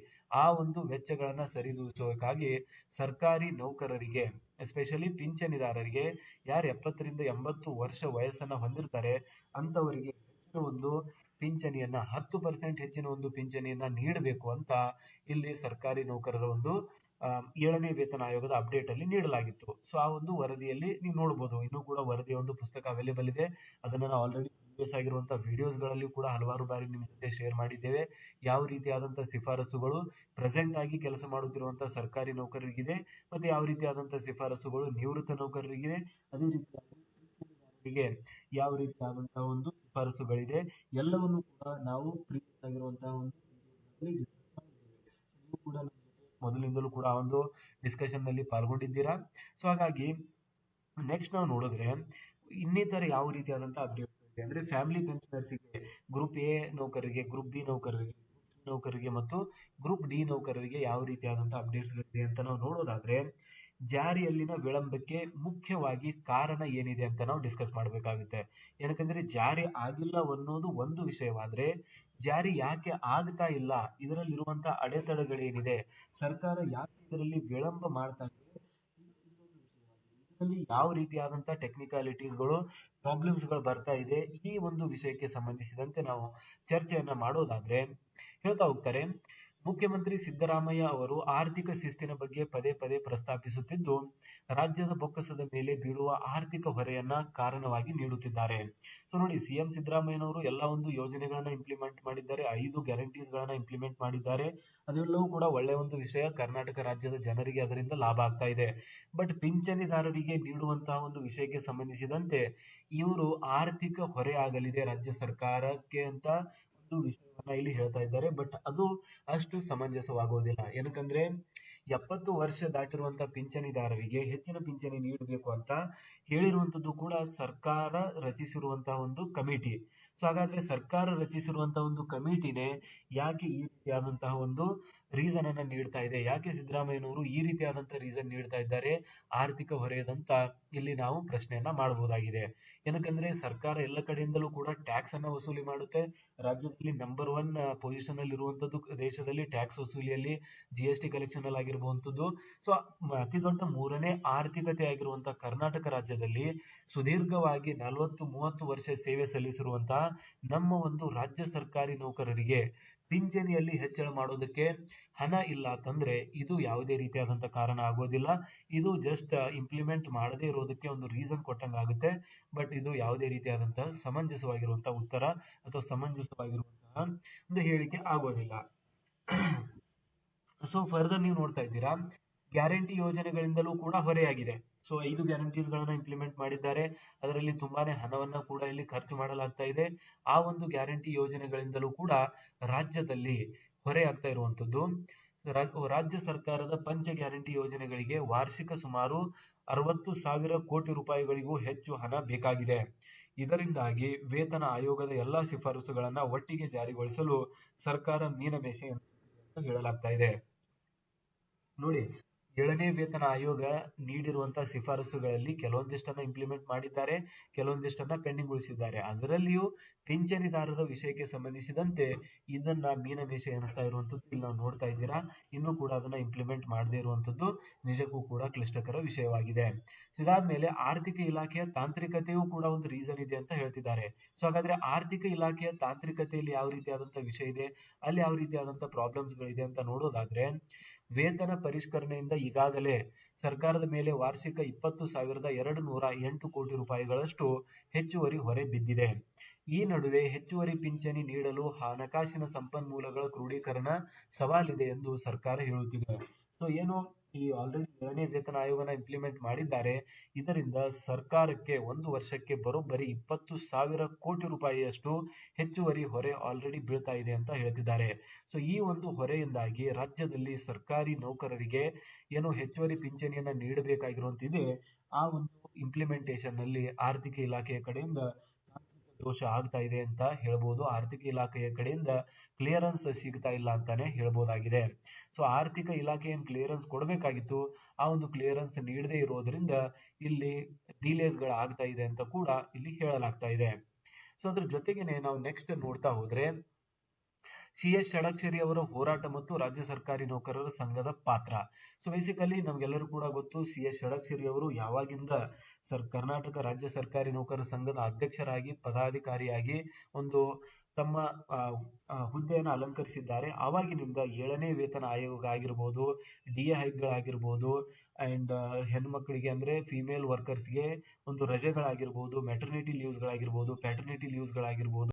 ಆ ಒಂದು ವೆಚ್ಚಗಳನ್ನ ಸರಿದೂಗಿಸುವುದಕ್ಕಾಗಿ ಸರ್ಕಾರಿ ನೌಕರರಿಗೆ, ಎಸ್ಪೆಷಲಿ ಪಿಂಚಣಿದಾರರಿಗೆ, ಯಾರು 70ರಿಂದ 80 ವರ್ಷ ವಯಸ್ಸನ್ನ ಹೊಂದಿರ್ತಾರೆ ಅಂತವರಿಗೆ ಹೆಚ್ಚಿನ ಒಂದು ಪಿಂಚಣಿಯನ್ನ 10% ಹೆಚ್ಚಿನ ಒಂದು ಪಿಂಚಣಿಯನ್ನ ನೀಡಬೇಕು ಅಂತ ಇಲ್ಲಿ ಸರ್ಕಾರಿ ನೌಕರರ ಒಂದು 7ನೇ ವೇತನ ಆಯೋಗದ ಅಪ್ಡೇಟ್ ಅಲ್ಲಿ ನೀಡಲಾಗಿತ್ತು. ಸೊ ಆ ಒಂದು ವರದಿಯಲ್ಲಿ ನೀವು ನೋಡಬಹುದು, ಇನ್ನೂ ಕೂಡ ವರದಿಯ ಒಂದು ಪುಸ್ತಕ ಅವೈಲೇಬಲ್ ಇದೆ. ಅದನ್ನ ನಾವು ಆಲ್ರೆಡಿ ಪ್ರೀವಿಯಸ್ ಆಗಿರುವಂತಹ ವಿಡಿಯೋಸ್ ಗಳಲ್ಲಿ ಕೂಡ ಹಲವಾರು ಬಾರಿ ನಿಮ್ಮ ಜೊತೆ ಶೇರ್ ಮಾಡಿದ್ದೇವೆ. ಯಾವ ರೀತಿಯಾದಂತಹ ಶಿಫಾರಸುಗಳು ಪ್ರೆಸೆಂಟ್ ಆಗಿ ಕೆಲಸ ಮಾಡುತ್ತಿರುವಂತಹ ಸರ್ಕಾರಿ ನೌಕರರಿಗಿದೆ, ಮತ್ತೆ ಯಾವ ರೀತಿಯಾದಂತಹ ಶಿಫಾರಸುಗಳು ನಿವೃತ್ತ ನೌಕರರಿಗಿದೆ, ಅದೇ ರೀತಿಯಾಗಿ ಯಾವ ರೀತಿಯಾದಂತಹ ಒಂದು ಶಿಫಾರಸುಗಳಿದೆ, ಎಲ್ಲವನ್ನು ಕೂಡ ನಾವು ಪ್ರೀವಿಯಸ್ ಆಗಿರುವಂತಹ ಒಂದು ಕೂಡ ಮೊದಲಿಂದಲೂ ಕೂಡ ಆ ಒಂದು ಡಿಸ್ಕಷನ್ ನಲ್ಲಿ ಪಾಲ್ಗೊಂಡಿದ್ದೀರಾ. ಸೊ ಹಾಗಾಗಿ ನೆಕ್ಸ್ಟ್ ನಾವು ನೋಡಿದ್ರೆ ಇನ್ನಿತರ ಯಾವ ರೀತಿಯಾದಂತಹ ಅಪ್ಡೇಟ್ ಇದೆ ಅಂದ್ರೆ, ಫ್ಯಾಮಿಲಿ ಪೆನ್ಷನರ್ಸ್ಗೆ, ಗ್ರೂಪ್ ಎ ನೌಕರರಿಗೆ, ಗ್ರೂಪ್ ಬಿ ನೌಕರರಿಗೆ ಮತ್ತು ಗ್ರೂಪ್ ಡಿ ನೌಕರರಿಗೆ ಯಾವ ರೀತಿಯಾದಂತಹ ಅಪ್ಡೇಟ್ಸ್ ಇದೆ ಅಂತ ನಾವು ನೋಡೋದಾದ್ರೆ, ಜಾರಿಯಲ್ಲಿನ ವಿಳಂಬಕ್ಕೆ ಮುಖ್ಯವಾಗಿ ಕಾರಣ ಏನಿದೆ ಅಂತ ನಾವು ಡಿಸ್ಕಸ್ ಮಾಡಬೇಕಾಗುತ್ತೆ. ಏನಕ್ಕಂದ್ರೆ ಜಾರಿ ಆಗಿಲ್ಲ ಅನ್ನೋದು ಒಂದು ವಿಷಯವಾದ್ರೆ, ಜಾರಿ ಯಾಕೆ ಆಗ್ತಾ ಇಲ್ಲ, ಇದರಲ್ಲಿರುವಂತಹ ಅಡೆತಡೆಗಳೇನಿದೆ, ಸರ್ಕಾರ ಯಾಕೆ ಇದರಲ್ಲಿ ವಿಳಂಬ ಮಾಡ್ತಾ ಇದೆ, ಇದರಲ್ಲಿ ಯಾವ ರೀತಿಯಾದಂತಹ ಟೆಕ್ನಿಕಾಲಿಟೀಸ್ಗಳು, ಪ್ರಾಬ್ಲಮ್ಸ್ಗಳು ಬರ್ತಾ ಇದೆ, ಈ ಒಂದು ವಿಷಯಕ್ಕೆ ಸಂಬಂಧಿಸಿದಂತೆ ನಾವು ಚರ್ಚೆಯನ್ನ ಮಾಡೋದಾದ್ರೆ ಹೇಳ್ತಾ ಹೋಗ್ತಾರೆ. ಮುಖ್ಯಮಂತ್ರಿ ಸಿದ್ದರಾಮಯ್ಯ ಅವರು ಆರ್ಥಿಕ ಶಿಸ್ತಿನ ಬಗ್ಗೆ ಪದೇ ಪದೇ ಪ್ರಸ್ತಾಪಿಸುತ್ತಿದ್ದು, ರಾಜ್ಯದ ಬೊಕ್ಕಸದ ಮೇಲೆ ಬೀಳುವ ಆರ್ಥಿಕ ಹೊರೆಯನ್ನ ಕಾರಣವಾಗಿ ನೀಡುತ್ತಿದ್ದಾರೆ. ಸೊ ನೋಡಿ, ಸಿಎಂ ಸಿದ್ದರಾಮಯ್ಯನವರು ಎಲ್ಲ ಒಂದು ಯೋಜನೆಗಳನ್ನ ಇಂಪ್ಲಿಮೆಂಟ್ ಮಾಡಿದ್ದಾರೆ, 5 ಗ್ಯಾರಂಟೀಸ್ ಗಳನ್ನ ಇಂಪ್ಲಿಮೆಂಟ್ ಮಾಡಿದ್ದಾರೆ. ಅದೆಲ್ಲವೂ ಕೂಡ ಒಳ್ಳೆಯ ಒಂದು ವಿಷಯ, ಕರ್ನಾಟಕ ರಾಜ್ಯದ ಜನರಿಗೆ ಅದರಿಂದ ಲಾಭ ಆಗ್ತಾ ಇದೆ. ಬಟ್ ಪಿಂಚಣಿದಾರರಿಗೆ ನೀಡುವಂತಹ ಒಂದು ವಿಷಯಕ್ಕೆ ಸಂಬಂಧಿಸಿದಂತೆ ಇವರು ಆರ್ಥಿಕ ಹೊರೆ ಆಗಲಿದೆ ರಾಜ್ಯ ಸರ್ಕಾರಕ್ಕೆ ಅಂತ ವಿಷಯವನ್ನ ಇಲ್ಲಿ ಹೇಳ್ತಾ ಇದ್ದಾರೆ. ಬಟ್ ಅದು ಅಷ್ಟು ಸಮಂಜಸವಾಗುವುದಿಲ್ಲ. ಏನಕ್ಕಂದ್ರೆ 70 ವರ್ಷ ದಾಟಿರುವಂತಹ ಪಿಂಚಣಿದಾರರಿಗೆ ಹೆಚ್ಚಿನ ಪಿಂಚಣಿ ನೀಡಬೇಕು ಅಂತ ಹೇಳಿರುವಂತದ್ದು ಕೂಡ ಸರ್ಕಾರ ರಚಿಸಿರುವಂತಹ ಒಂದು ಕಮಿಟಿ. ಸೊ ಹಾಗಾದ್ರೆ ಸರ್ಕಾರ ರಚಿಸಿರುವಂತಹ ಒಂದು ಕಮಿಟಿನೇ ಯಾಕೆ ಈ ರೀತಿಯಾದಂತಹ ಒಂದು ರೀಸನ್ ಅನ್ನ ನೀಡ್ತಾ ಇದೆ, ಯಾಕೆ ಸಿದ್ದರಾಮಯ್ಯನವರು ಈ ರೀತಿಯಾದಂತಹ ರೀಸನ್ ನೀಡ್ತಾ ಇದ್ದಾರೆ ಆರ್ಥಿಕ ಹೊರೆಯದಂತ ಇಲ್ಲಿ ನಾವು ಪ್ರಶ್ನೆಯನ್ನ ಮಾಡಬಹುದಾಗಿದೆ. ಏನಕ್ಕಂದ್ರೆ ಸರ್ಕಾರ ಎಲ್ಲ ಕಡೆಯಿಂದಲೂ ಕೂಡ ಟ್ಯಾಕ್ಸ್ ಅನ್ನ ವಸೂಲಿ ಮಾಡುತ್ತೆ. ರಾಜ್ಯದಲ್ಲಿ ನಂಬರ್ 1 ಪೊಸಿಷನ್ ಅಲ್ಲಿ ಇರುವಂತದ್ದು ದೇಶದಲ್ಲಿ ಟ್ಯಾಕ್ಸ್ ವಸೂಲಿಯಲ್ಲಿ, GST ಕಲೆಕ್ಷನ್ ಅಲ್ಲಿ ಆಗಿರುವಂತದ್ದು. ಸೊ ಅತಿ ದೊಡ್ಡ 3ನೇ ಆರ್ಥಿಕತೆ ಆಗಿರುವಂತಹ ಕರ್ನಾಟಕ ರಾಜ್ಯದಲ್ಲಿ ಸುದೀರ್ಘವಾಗಿ 40-30 ವರ್ಷ ಸೇವೆ ಸಲ್ಲಿಸಿರುವಂತಹ ನಮ್ಮ ಒಂದು ರಾಜ್ಯ ಸರ್ಕಾರಿ ನೌಕರರಿಗೆ ಪಿಂಚಣಿಯಲ್ಲಿ ಹೆಚ್ಚಳ ಮಾಡೋದಕ್ಕೆ ಹಣ ಇಲ್ಲ ಅಂತಂದ್ರೆ ಇದು ಯಾವುದೇ ರೀತಿಯಾದಂತಹ ಕಾರಣ ಆಗೋದಿಲ್ಲ. ಇದು ಜಸ್ಟ್ ಇಂಪ್ಲಿಮೆಂಟ್ ಮಾಡದೇ ಇರೋದಕ್ಕೆ ಒಂದು ರೀಸನ್ ಕೊಟ್ಟಂಗ ಆಗುತ್ತೆ. ಬಟ್ ಇದು ಯಾವುದೇ ರೀತಿಯಾದಂತಹ ಸಮಂಜಸವಾಗಿರುವಂತಹ ಉತ್ತರ ಅಥವಾ ಸಮಂಜಸವಾಗಿರುವಂತಹ ಒಂದು ಹೇಳಿಕೆ ಆಗೋದಿಲ್ಲ. ಸೊ ಫರ್ದರ್ ನೀವು ನೋಡ್ತಾ ಇದ್ದೀರಾ, ಗ್ಯಾರಂಟಿ ಯೋಜನೆಗಳಿಂದಲೂ ಕೂಡ ಹೊರೆಯಾಗಿದೆ. ಸೊ 5 ಗ್ಯಾರಂಟೀಸ್ ಗಳನ್ನ ಇಂಪ್ಲಿಮೆಂಟ್ ಮಾಡಿದ್ದಾರೆ. ಅದರಲ್ಲಿ ತುಂಬಾನೇ ಹಣವನ್ನ ಕೂಡ ಇಲ್ಲಿ ಖರ್ಚು ಮಾಡಲಾಗ್ತಾ ಇದೆ. ಆ ಒಂದು ಗ್ಯಾರಂಟಿ ಯೋಜನೆಗಳಿಂದಲೂ ಕೂಡ ರಾಜ್ಯದಲ್ಲಿ ಹೊರೆಯಾಗ್ತಾ ಇರುವಂತದ್ದು. ರಾಜ್ಯ ಸರ್ಕಾರದ ಪಂಚ ಗ್ಯಾರಂಟಿ ಯೋಜನೆಗಳಿಗೆ ವಾರ್ಷಿಕ ಸುಮಾರು 60,000 ಕೋಟಿ ರೂಪಾಯಿಗಳಿಗೂ ಹೆಚ್ಚು ಹಣ ಬೇಕಾಗಿದೆ. ಇದರಿಂದಾಗಿ ವೇತನ ಆಯೋಗದ ಎಲ್ಲಾ ಶಿಫಾರಸುಗಳನ್ನ ಒಟ್ಟಿಗೆ ಜಾರಿಗೊಳಿಸಲು ಸರ್ಕಾರ ಮೀನಮೇಷ ಅಂತ ಹೇಳಲಾಗ್ತಾ ಇದೆ. ನೋಡಿ, 7ನೇ ವೇತನ ಆಯೋಗ ನೀಡಿರುವಂತಹ ಶಿಫಾರಸುಗಳಲ್ಲಿ ಕೆಲವೊಂದಿಷ್ಟನ್ನ ಇಂಪ್ಲಿಮೆಂಟ್ ಮಾಡಿದ್ದಾರೆ, ಕೆಲವೊಂದಿಷ್ಟನ್ನ ಪೆಂಡಿಂಗ್ ಉಳಿಸಿದ್ದಾರೆ. ಅದರಲ್ಲಿಯೂ ಪಿಂಚಣಿದಾರರ ವಿಷಯಕ್ಕೆ ಸಂಬಂಧಿಸಿದಂತೆ ಇದನ್ನ ಮೀನಮೇಷ ಎನಿಸ್ತಾ ಇರುವಂತದ್ದು ಇಲ್ಲಿ ನಾವು ನೋಡ್ತಾ ಇದ್ದೀರಾ. ಇನ್ನೂ ಕೂಡ ಅದನ್ನ ಇಂಪ್ಲಿಮೆಂಟ್ ಮಾಡದೇ ಇರುವಂತದ್ದು ನಿಜಕ್ಕೂ ಕೂಡ ಕ್ಲಿಷ್ಟಕರ ವಿಷಯವಾಗಿದೆ. ಇದಾದ್ಮೇಲೆ ಆರ್ಥಿಕ ಇಲಾಖೆಯ ತಾಂತ್ರಿಕತೆಯೂ ಕೂಡ ಒಂದು ರೀಸನ್ ಇದೆ ಅಂತ ಹೇಳ್ತಿದ್ದಾರೆ. ಸೊ ಹಾಗಾದ್ರೆ ಆರ್ಥಿಕ ಇಲಾಖೆಯ ತಾಂತ್ರಿಕತೆಯಲ್ಲಿ ಯಾವ ರೀತಿಯಾದಂತಹ ವಿಷಯ ಇದೆ, ಅಲ್ಲಿ ಯಾವ ರೀತಿಯಾದಂತಹ ಪ್ರಾಬ್ಲಮ್ಸ್ ಗಳಿದೆ ಅಂತ ನೋಡೋದಾದ್ರೆ, ವೇತನ ಪರಿಷ್ಕರಣೆಯಿಂದ ಈಗಾಗಲೇ ಸರ್ಕಾರದ ಮೇಲೆ ವಾರ್ಷಿಕ 20,208 ಕೋಟಿ ರೂಪಾಯಿಗಳಷ್ಟು ಹೆಚ್ಚುವರಿ ಹೊರೆ ಬಿದ್ದಿದೆ. ಈ ನಡುವೆ ಹೆಚ್ಚುವರಿ ಪಿಂಚಣಿ ನೀಡಲು ಹಣಕಾಸಿನ ಸಂಪನ್ಮೂಲಗಳ ಕ್ರೋಢೀಕರಣ ಸವಾಲಿದೆ ಎಂದು ಸರ್ಕಾರ ಹೇಳುತ್ತಿದೆ. ಸೊ ಏನು ಈ ಆಲ್ರೆಡಿ 7ನೇ ವೇತನ ಆಯೋಗನ ಇಂಪ್ಲಿಮೆಂಟ್ ಮಾಡಿದ್ದಾರೆ. ಇದರಿಂದ ಸರ್ಕಾರಕ್ಕೆ ಒಂದು ವರ್ಷಕ್ಕೆ ಬರೋಬ್ಬರಿ 20,000 ಕೋಟಿ ರೂಪಾಯಿಯಷ್ಟು ಹೆಚ್ಚುವರಿ ಹೊರೆ ಆಲ್ರೆಡಿ ಬೀಳ್ತಾ ಇದೆ ಅಂತ ಹೇಳ್ತಿದ್ದಾರೆ. ಸೊ ಈ ಒಂದು ಹೊರೆಯಿಂದಾಗಿ ರಾಜ್ಯದಲ್ಲಿ ಸರ್ಕಾರಿ ನೌಕರರಿಗೆ ಏನು ಹೆಚ್ಚುವರಿ ಪಿಂಚಣಿಯನ್ನ ನೀಡಬೇಕಾಗಿರುವಂತಿದೆ, ಆ ಒಂದು ಇಂಪ್ಲಿಮೆಂಟೇಷನ್ ನಲ್ಲಿ ಆರ್ಥಿಕ ಇಲಾಖೆಯ ಕಡೆಯಿಂದ ದೋಷ ಆಗ್ತಾ ಇದೆ ಅಂತ ಹೇಳ್ಬೋದು. ಆರ್ಥಿಕ ಇಲಾಖೆಯ ಕಡೆಯಿಂದ ಕ್ಲಿಯರೆನ್ಸ್ ಸಿಗ್ತಾ ಇಲ್ಲ ಅಂತಾನೆ ಹೇಳ್ಬೋದಾಗಿದೆ. ಸೊ ಆರ್ಥಿಕ ಇಲಾಖೆ ಏನ್ ಕ್ಲಿಯರೆನ್ಸ್ ಕೊಡಬೇಕಾಗಿತ್ತು, ಆ ಒಂದು ಕ್ಲಿಯರೆನ್ಸ್ ನೀಡದೇ ಇರೋದ್ರಿಂದ ಇಲ್ಲಿ ಡಿಲೇಸ್ ಗಳು ಆಗ್ತಾ ಇದೆ ಅಂತ ಕೂಡ ಇಲ್ಲಿ ಹೇಳಲಾಗ್ತಾ ಇದೆ. ಸೊ ಅದ್ರ ಜೊತೆಗೇನೆ ನಾವು ನೆಕ್ಸ್ಟ್ ನೋಡ್ತಾ ಹೋದ್ರೆ, CS ಷಡಕ್ಷರಿ ಅವರ ಹೋರಾಟ ಮತ್ತು ರಾಜ್ಯ ಸರ್ಕಾರಿ ನೌಕರರ ಸಂಘದ ಪಾತ್ರ. ಸೊ ಬೇಸಿಕಲಿ ನಮ್ಗೆಲ್ಲರೂ ಕೂಡ ಗೊತ್ತು, CS ಷಡಕ್ಷರಿ ಅವರು ಯಾವಾಗಿಂದ ಕರ್ನಾಟಕ ರಾಜ್ಯ ಸರ್ಕಾರಿ ನೌಕರರ ಸಂಘದ ಅಧ್ಯಕ್ಷರಾಗಿ ಪದಾಧಿಕಾರಿಯಾಗಿ ಒಂದು ತಮ್ಮ ಹುದ್ದೆಯನ್ನು ಅಲಂಕರಿಸಿದ್ದಾರೆ. ಆವಾಗಿನಿಂದ 7ನೇ ವೇತನ ಆಯೋಗ ಆಗಿರ್ಬೋದು, DA ಹೈಕ್ಗಳಾಗಿರ್ಬೋದು, ಅಂಡ್ ಹೆಣ್ಮಕ್ಳಿಗೆ ಅಂದ್ರೆ ಫಿಮೇಲ್ ವರ್ಕರ್ಸ್ಗೆ ಒಂದು ರಜೆಗಳಾಗಿರ್ಬೋದು, ಮೆಟರ್ನಿಟಿ ಲೀವ್ಸ್ ಗಳಾಗಿರ್ಬೋದು, ಪ್ಯಾಟರ್ನಿಟಿ ಲೀವ್ಸ್ ಗಳಾಗಿರ್ಬೋದು,